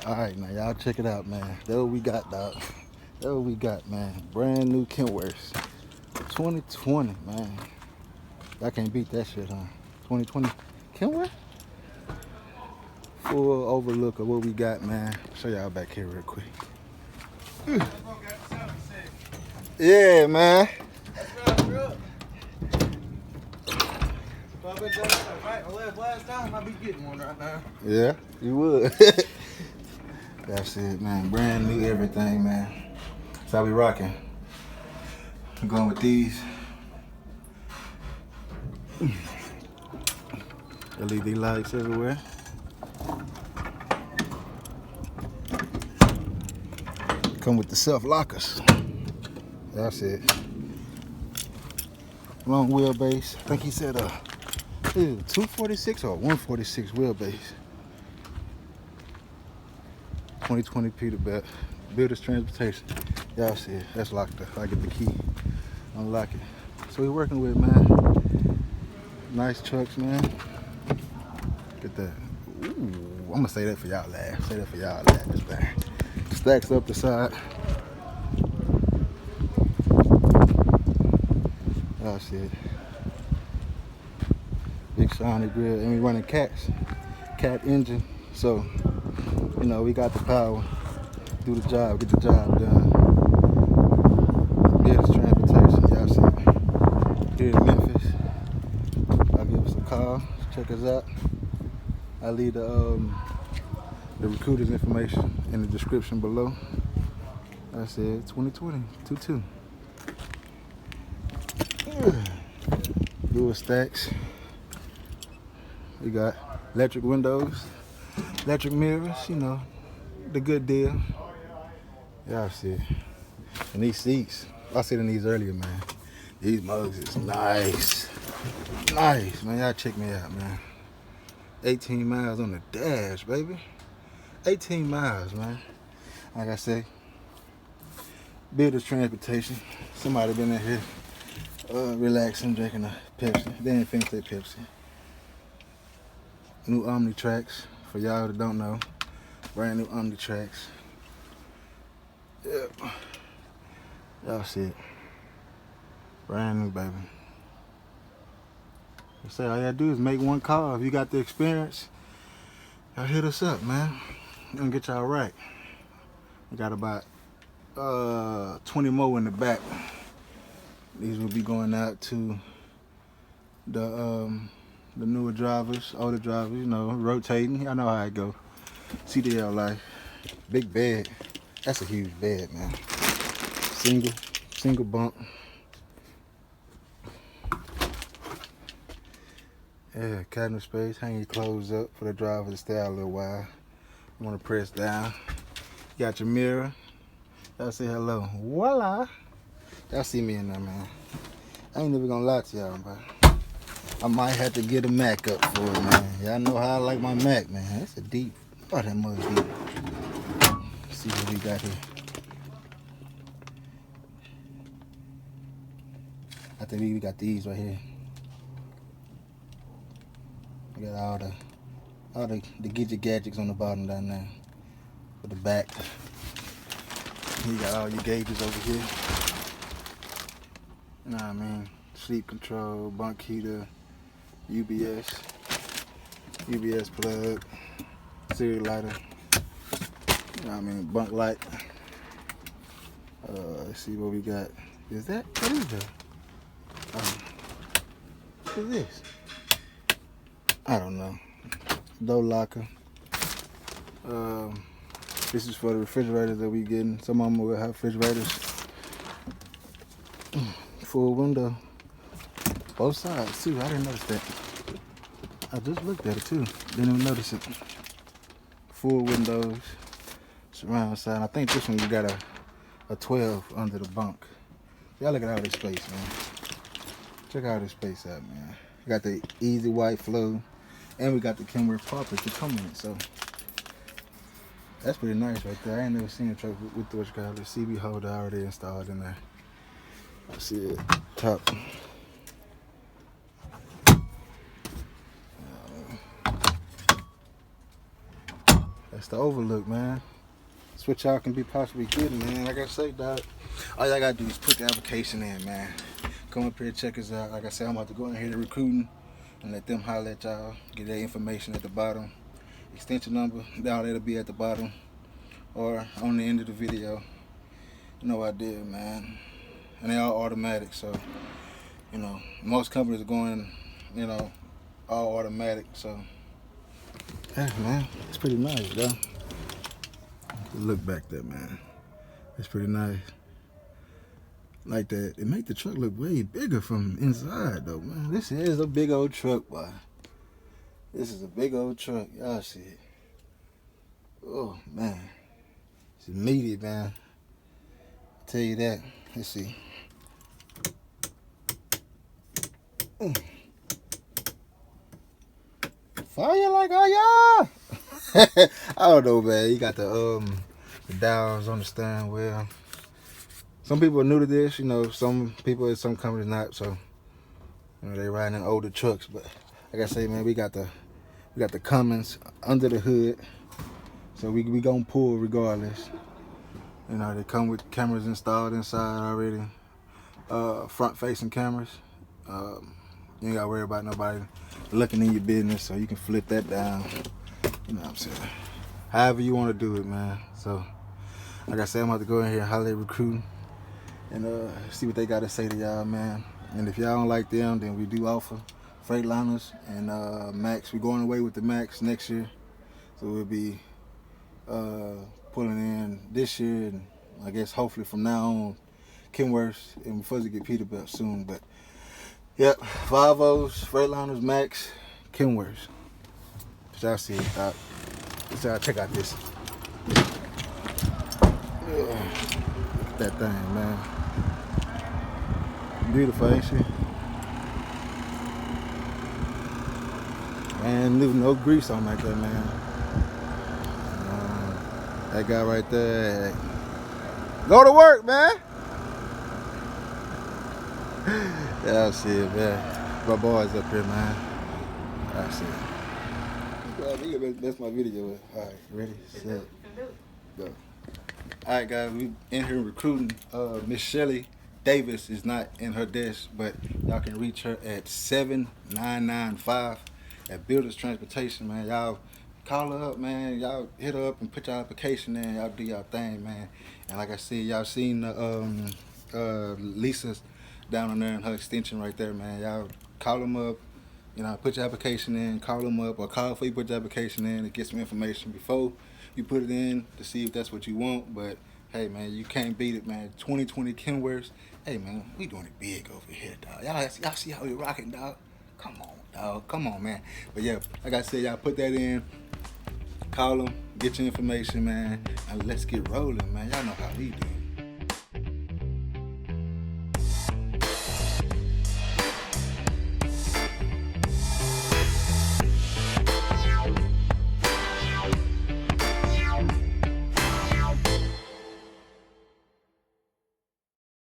Alright, now y'all check it out, man. That's what we got, dog. That's what we got, man. Brand new Kenworths. 2020, man. Y'all can't beat that shit, huh? 2020 Kenworth? Full overlook of what we got, man. Show y'all back here real quick. Yeah, man. Last time I be getting one right now. Yeah, you would. That's it, man. Brand new everything, man. That's how we rocking. I'm going with these. LED lights everywhere. Come with the self lockers. That's it. Long wheelbase. I think he said 246 or 146 wheelbase. 2020 Peterbilt. Builder's transportation. Y'all see it. That's locked up. I get the key. Unlock it. So we working with, man. Nice trucks, man. Get that. Ooh, I'm gonna say that for y'all laugh. Say that for y'all laugh. This thing. Stacks up the side. Y'all see it. Big shiny grill. And we running cat engine. So, you know, we got the power. Do the job. Get the job done. Business transportation. Y'all see it. Here in Memphis. I'll give us a call. Check us out. I'll leave the recruiter's information in the description below. I said 2020, 22. Dual stacks. We got electric windows, electric mirrors, you know, the good deal. Y'all see it. And these seats, I said in these earlier, man. These mugs is nice. Nice, man. Y'all check me out, man. 18 miles on the dash, baby. 18 miles, man. Like I say, builder's transportation. Somebody been in here relaxing, drinking a Pepsi. They ain't finished their Pepsi. New Omni tracks, for y'all that don't know. Brand new Omni tracks. Yep. Y'all see it. Brand new, baby. I say all you gotta do is make one call. If you got the experience, y'all hit us up, man. We're gonna get y'all right. We got about 20 more in the back. These will be going out to the newer drivers, older drivers, you know, rotating. Y'all know how it go. CDL life. Big bed. That's a huge bed, man. Single bunk. Yeah, cabinet space. Hang your clothes up for the driver to stay out a little while. You want to press down. You got your mirror. Y'all say hello. Voila. Y'all see me in there, man. I ain't never gonna lie to y'all, but I might have to get a Mac up for it, man. Y'all know how I like my Mac, man. It's a deep. Oh, that mug's deep. Let's see what we got here. I think we got these right here. We got all the gadgets on the bottom down there. For the back. You got all your gauges over here. You know what I mean? Sleep control, bunk heater, UBS plug, serial lighter. You know what I mean? Bunk light. Let's see what we got. Is that? What is that? What is this? I don't know. Door locker. This is for the refrigerators that we getting. Some of them will have refrigerators. Full window. Both sides too. I didn't notice that. I just looked at it too. Didn't even notice it. Full windows. Surround sound. I think this one you got a 12 under the bunk. Y'all look at all this space, man. Check out this space out, man. We got the easy white flow. And we got the Kenworth carpet to come in it, so that's pretty nice right there. I ain't never seen a truck with the CB holder already installed in there. Let's see it. Top. That's It's the overlook, man. That's what y'all can be possibly getting, man. Like I say, dog, all y'all gotta do is put the application in, man. Come up here, check us out. Like I said, I'm about to go in here to recruiting and let them holler at y'all. Get their information at the bottom. Extension number, all that'll be at the bottom or on the end of the video. You know what I did, man. And they all automatic, so, you know, most companies are going, you know, all automatic, so. Yeah, man, it's pretty nice, though. Look back there, man. It's pretty nice. Like that, it make the truck look way bigger from inside, though, man. This is a big old truck, boy. This is a big old truck. Y'all see it. Oh, man. It's meaty, man. I'll tell you that. Let's see. Fire like oh yeah. I don't know, man. You got the dials on the steering wheel. Some people are new to this, you know. Some people at some companies not. So, you know, they riding in older trucks. But like I say, man, we got the Cummins under the hood. So we gonna pull regardless. You know, they come with cameras installed inside already. Front facing cameras. You ain't gotta worry about nobody looking in your business, so you can flip that down. You know what I'm saying? However you want to do it, man. So, like I said, I'm about to go in here and holler at recruiting and see what they got to say to y'all, man. And if y'all don't like them, then we do offer Freightliners and Max. We're going away with the Max next year, so we'll be pulling in this year, and I guess hopefully from now on, Kenworths, and we're supposed to get Peterbilt soon, but. Yep, Volvos, Freightliners, Max, Kenworths. Y'all see it, Doc. Y'all check out this. Yeah. Look at that thing, man. Beautiful, ain't she? Man, leave no grease on like that, man. That guy right there. Go to work, man. Yeah, I see it, man. My boys up here, man. I see it. That's my video. All right, ready, set, go. All right, guys, we in here recruiting. Miss Shelly Davis is not in her desk, but y'all can reach her at 7995 at Builders Transportation, man. Y'all call her up, man. Y'all hit her up and put your application in. Y'all do y'all thing, man. And like I said, y'all seen Lisa's down on there in her extension right there, man. Y'all call them up, you know, put your application in, call them up, or call before you put your application in to get some information before you put it in to see if that's what you want. But hey, man, you can't beat it, man. 2020 Kenworths. Hey, man, we doing it big over here, dog. Y'all see how we rocking, dog? Come on, dog. Come on, man. But yeah, like I said, y'all put that in, call them, get your information, man, and let's get rolling, man. Y'all know how we do.